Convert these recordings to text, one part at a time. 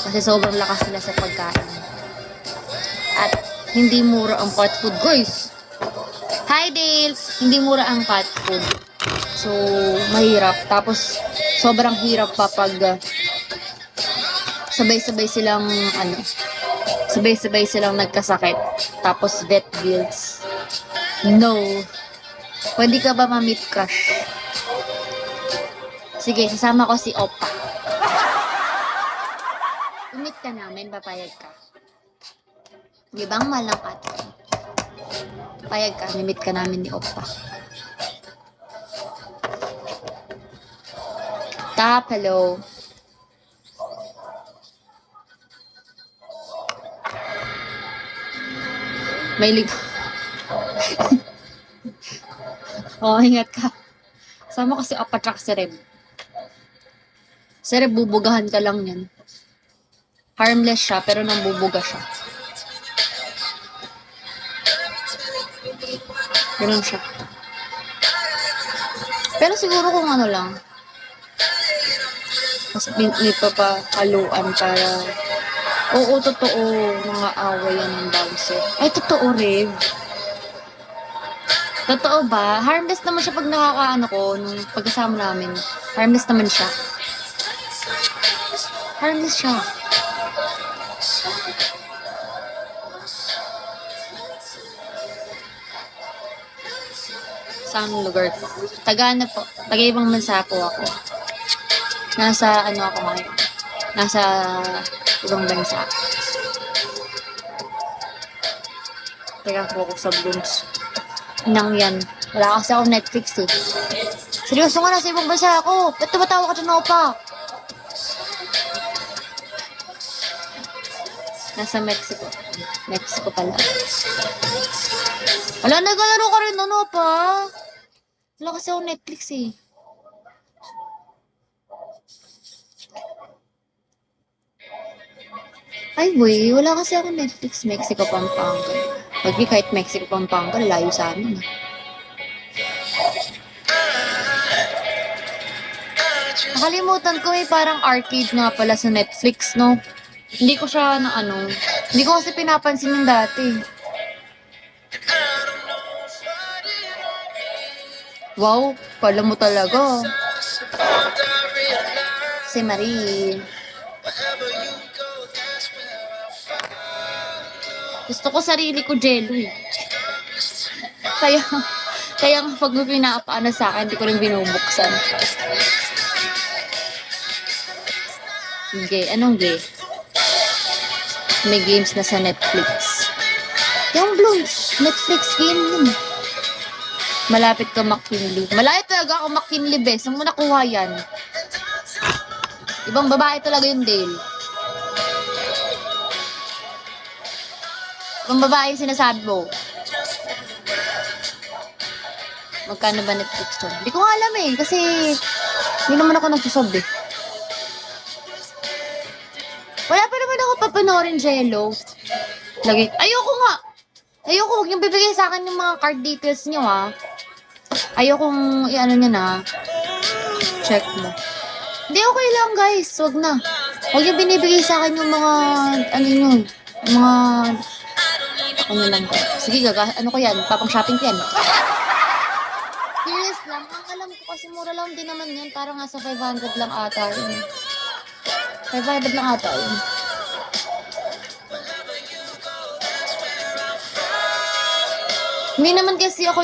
Kasi sobrang lakas nila sa pagkain. At hindi mura ang cat food, guys. Hi, Dale! Hindi mura ang cat food. So, mahirap. Tapos, sobrang hirap pa pag sabay-sabay silang, sabay-sabay silang nagkasakit. Tapos, vet bills. No. Pwede ka ba ma-meet crush? Sige, sasama ko si Opa. I-meet ka namin, papayag ka. Di ba ang mahal ng cat food? Papayag ka, i-meet ka namin ni Opa. Tap, hello. May ligaw. Oo, ingat ka. Sama kasi Opa tsaka si Reb. Si Reb, bubugahan ka lang yan. Harmless siya, pero nambubuga siya. Ganun siya. Pero siguro kung ano lang, mas may papahaluan para, oo, totoo, mga away yan ng bouncer. Ay, totoo, Rev. Totoo ba? Harmless naman siya pag nakakaano ko, nung pagkasama namin. Harmless naman siya. Harmless siya. Saan lugar ko? Taga-ano po? Taga-ibang bansa po ako. Nasa ano ako ngayon? Nasa ibang bansa. Teka po ako sa Blooms. Nang yan. Wala kasi ako Netflix eh. Seryoso nga, nasa ibang bansa ako. Ba't tumatawa ka dyan, Opa? Nasa Mexico. Mexico pala. Wala, naglalaro ka rin, ano pa? Wala kasi ako Netflix eh. Ay, boy, wala kasi ako Netflix. Mexico, Pampanga. Wag di kahit Mexico, Pampanga, layo sa amin. Nakalimutan ko eh, parang arcade nga pala sa Netflix, no? Hindi ko siya na ano, hindi ko kasi pinapansin yung dati. Wow, pala mo talaga. Si Marie. Gusto ko sarili ko jello eh. Kaya nga pag may pinapaano sa akin, hindi ko rin binubuksan. Gay. Anong gay? May games na sa Netflix. Yung Blooms, Netflix game yun. Malapit ka McKinley. Malapit talaga ako McKinley, bes. Saan mo nakuha yan? Ibang babae talaga yung Dale. Ibang babae yung sinasabi mo. Magkano ba Netflix to? Hindi ko nga alam eh. Kasi hindi naman ako nagsusub eh. Wala pa naman ako papanoorin Jello. Lagi. Ayoko nga. Ayoko, huwag niyong bibigay sa akin yung mga card details niyo ha. Ayokong i-ano niya na. Check mo. Hindi, okay lang guys. Huwag na. Huwag niyong binibigay sa akin yung mga, ano yun, mga, ano lang ko. Sige, ano ko yan? Papang shopping ko yan. Serious lang. Ang alam ko kasi mura lang din naman yan. Parang nasa 500 lang ata yun. 500 lang ata yun. Hindi naman kasi ako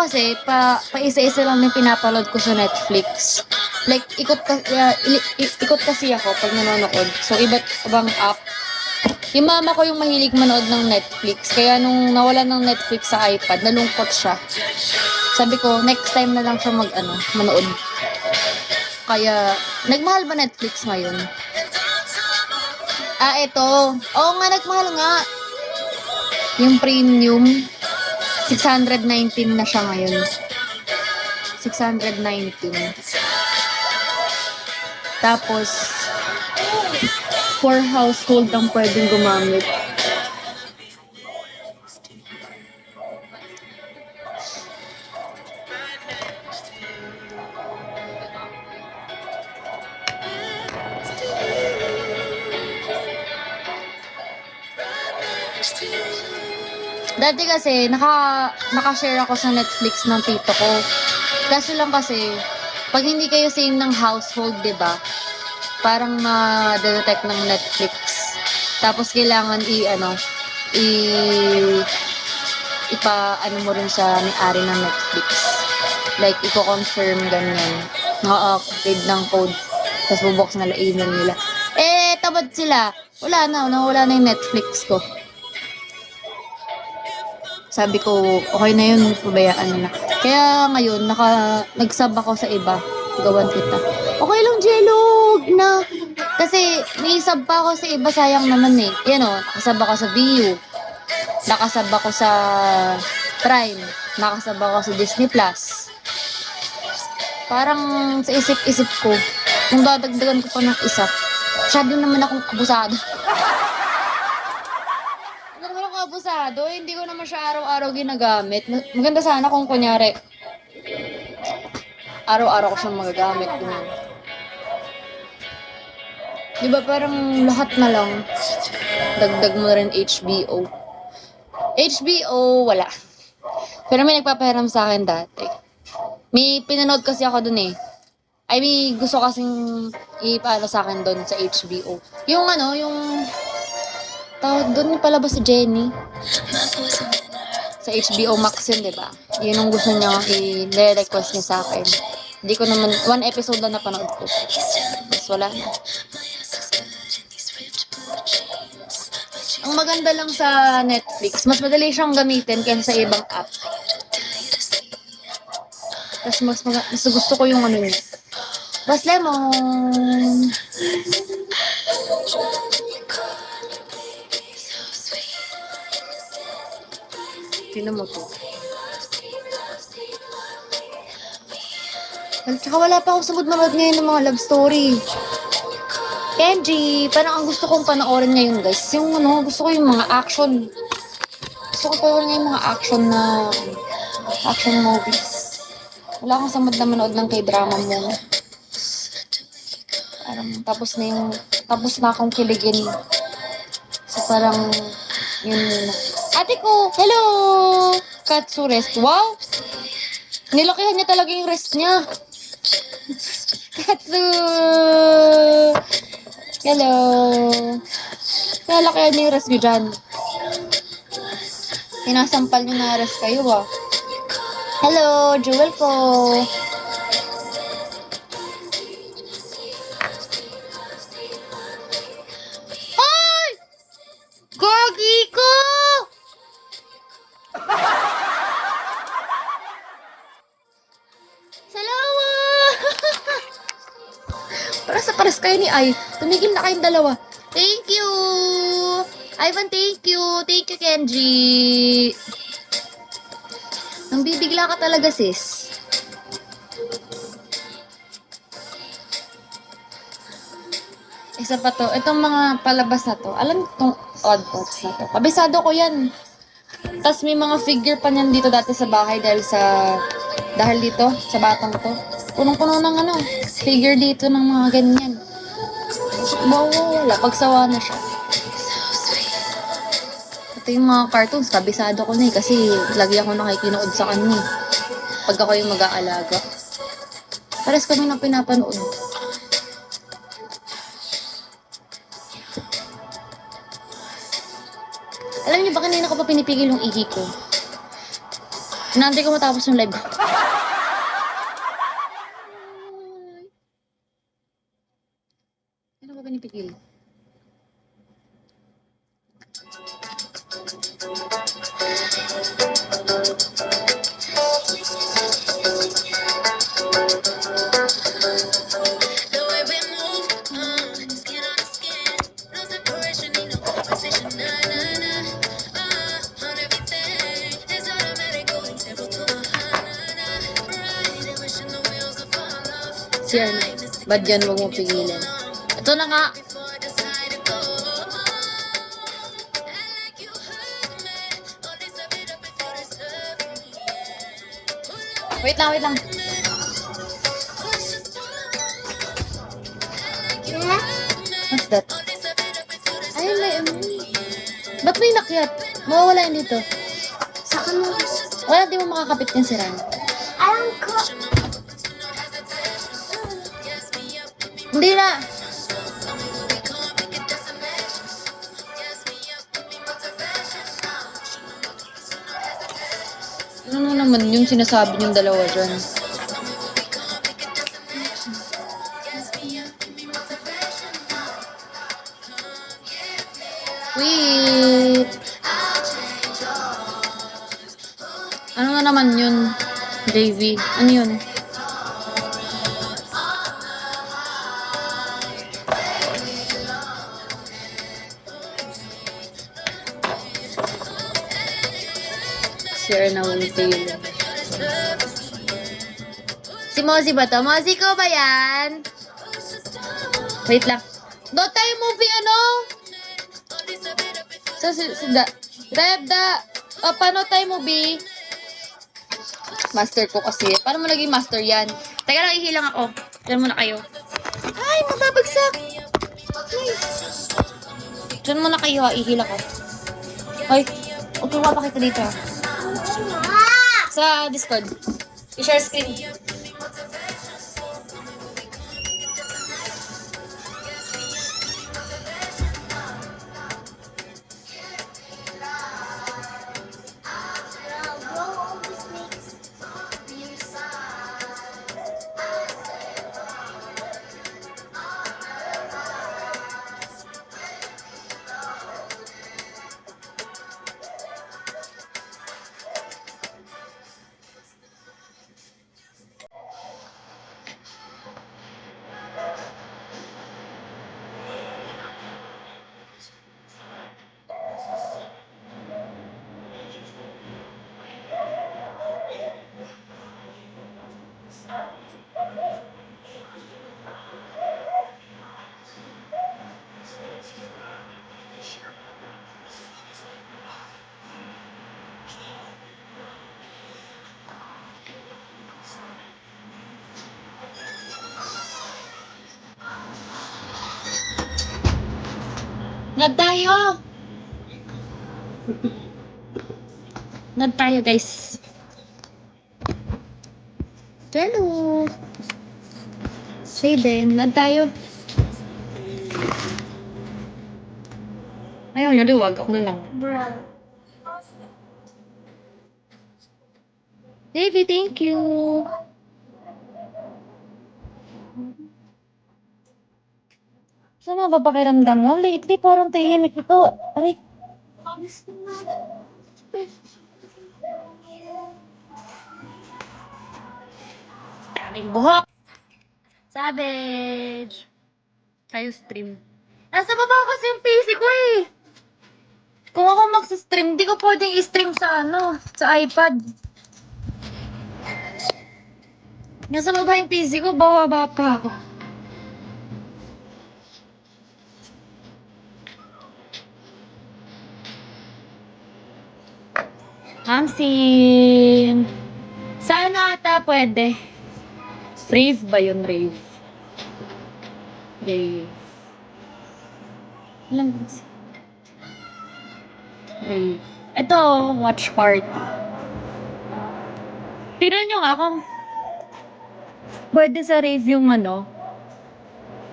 kasi, pa-isa-isa lang yung pinapaload ko sa Netflix. Like, ikot kasi ako pag nanonood. So, iba't ibang app. Yung mama ko yung mahilig manood ng Netflix. Kaya nung nawala ng Netflix sa iPad, nalungkot siya. Sabi ko, next time na lang siya manood. Kaya, nagmahal ba Netflix ngayon? Ito. Oo nga, nagmahal nga. Yung premium, 619 na siya ngayon. 619. Tapos, 4 household ang pwedeng gumamit. Dati kasi, naka-share ako sa Netflix ng tito ko. Kaso lang kasi, pag hindi kayo same ng household, di ba? Parang ma-detect ng Netflix. Tapos kailangan ipa-ano mo rin sa may-ari ng Netflix. Like, i-confirm ganyan. Upgrade ng code. Tapos bubox na email nila. Tamad sila. Nawala na yung Netflix ko. Sabi ko, okay na yun, pabayaan na. Kaya ngayon, nag-sub ako sa iba. Gawan kita. Okay lang, Jelog, na. Kasi, may sub pa ako sa iba, sayang naman eh. Yan o, nakasub ako sa VU. Nakasub ako sa Prime. Nakasub ako sa Disney Plus. Parang sa isip-isip ko, kung dadagdagan ko pa ng isa, masyado naman akong abusado. Abusado, hindi ko naman siya araw-araw ginagamit. Maganda sana kung kunyari, araw-araw ko siyang magagamit. Ganyan. Diba parang lahat na lang, dagdag mo rin HBO. HBO, wala. Pero may nagpapahiram sa akin dati. May pinanood kasi ako dun eh. May gusto kasing ipaano sa akin dun sa HBO. Yung tawag doon yung palabas si Jenny. Sa HBO Max yun, diba? Yun yung gusto niya i-request niya sa akin. Hindi ko naman, one episode lang napanood ko. Mas wala na. Ang maganda lang sa Netflix, mas madali siyang gamitin kaysa sa ibang app. Tapos mas gusto ko yung niya. Bas Lemon! Tingnan mo to. Tsaka wala pa ako sa mood manood ngayon ng mga love story. Kenji, parang ang gusto kong panoorin ngayon guys, yung gusto ko yung mga action. Gusto ko panoorin ngayon mga action movies. Wala akong sa mood na manood ng K-drama muna. Parang tapos na akong kiligin. So parang, yun muna. Ate ko, hello! Katsu rest. Wow! Nilakihan niya talaga yung rest niya. Katsu! Hello! Nilakihan niya yung rest niyo dyan. Sinasampal niyo na rest kayo ah. Hello, jewel ko! Ay! Gogi ko! Paras kayo ni Ay. Tumigil na kayong dalawa. Thank you! Ivan, thank you! Thank you, Kenji! Nang bibigla ka talaga, sis. Isa pa to. Itong mga palabas na to. Alam itong odd box na to. Kabisado ko yan. Tapos may mga figure pa niyan dito dati sa bahay dahil dito, sa batang to. Punong-puno ng figure dito ng mga ganyan. Wala. Pagsawa na siya. Ito yung mga cartoons, kabisado ko na eh. Kasi lagi ako nakikinood sa kanya. Pag ako yung mag-aalaga. Pares kami na pinapanood. Alam niyo ba kanina ko pa pinipigil yung ihi ko? Hinantay ko matapos yung live ko. Ano ba pinipigil? Yan. Ba't yan huwag mong pigilan? Ito na nga. Wait lang. What's that? Ay, may Ba't may nakyat? Mawawala yun dito. Saka mo. Wala, di mo makakapit yung siran. Alam ko. Hindi na. Ano naman yung sinasabi niyong dalawa dyan? Wait. Ano na naman yun, JV? Ano yun? Share na ulit tayo. Si Mozzie ba to? Mozzie ko ba yan? Wait lang. Doon tayo movie ano? So, paano tayo movie? Master ko kasi. Paano mo naging master yan? Teka lang, ihilang ako. Diyan muna kayo. Ay, mababagsak. Ay. Diyan muna kayo ha, ihilang ako. Ay, huwag kang mapakita dito ha. Sa Discord. I-share screen. Nag tayo! Nag tayo, guys. Hello! Shaden, nag tayo. Ayaw niya, liwag. Ako na lang. Bro. Baby, thank you! Saan ba pakiramdam mo? Lately, parang tahimik ito. Aray. Daming buhok. Savage. Tayo stream. Nasa baba kasi yung PC ko eh. Kung ako magsa-stream, di ko pwedeng i-stream sa sa iPad. Nasa baba yung PC ko, bawa pa ako. Hamsin. Sana ata pwede. Rave ba yun, rave? Rave. Alam ko kasi. Rave. Ito, watch party. Tignan nyo nga kung pwede sa rave yung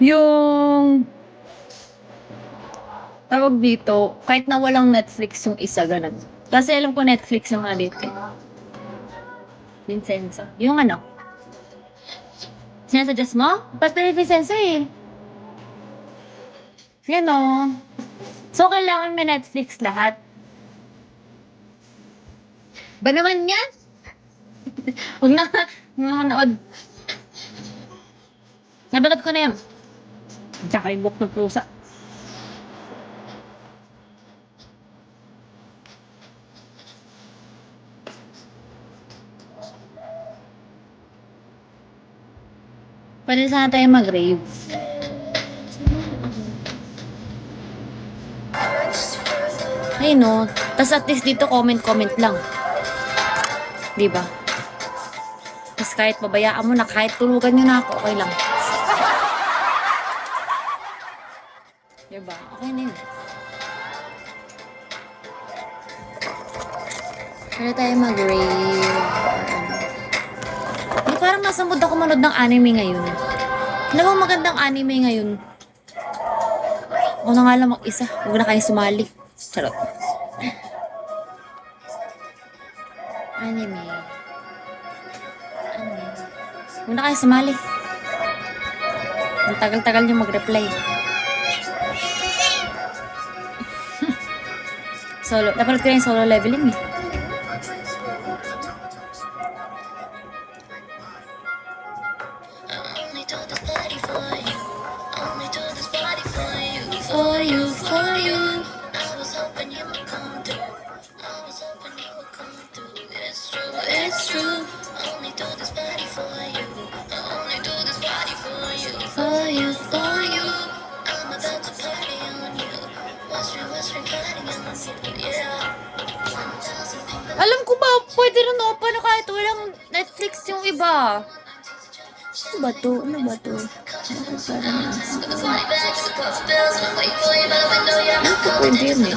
yung tawag dito, kahit na walang Netflix yung isa, ganun. Kasi alam ko Netflix yung dito. Vincenzo. Yung sinasuggest mo? Basta may Vincenzo eh. Yan o. So, kailangan may Netflix lahat. Ba naman yan? Huwag na nakanood. Nabalad ko na yan. Tsaka yung book ng pusa. Pwede sana tayo mag-rave. Ay no. Tapos at least dito comment lang. Diba? Tapos kahit pabayaan mo na, kahit tulugan nyo na ako, okay lang. Diba? Okay na yun. Pwede tayo mag-rave. Di parang nasa mood ako manood ng anime ngayon. Ano bang magandang anime ngayon? Ako na nga lang mag-isa. Huwag na kayo sumali. Charot. Anime. Anime. Huwag na kayo sumali. Ang tagal-tagal niyo mag-reply. Solo. Napanood ko na yung solo leveling eh. For you, for you. I was hoping you would come through. I was hoping you would come through. It's true, it's true. I only do this body for you. I only do this body for you. For you, for you. I'm about to party on you. What's your party on you? Yeah. 1,000 people. Alam ko ba, pwede rin open na kahit walang Netflix yung iba. Ano ba to? Ano ba to? Ano pwede yun eh.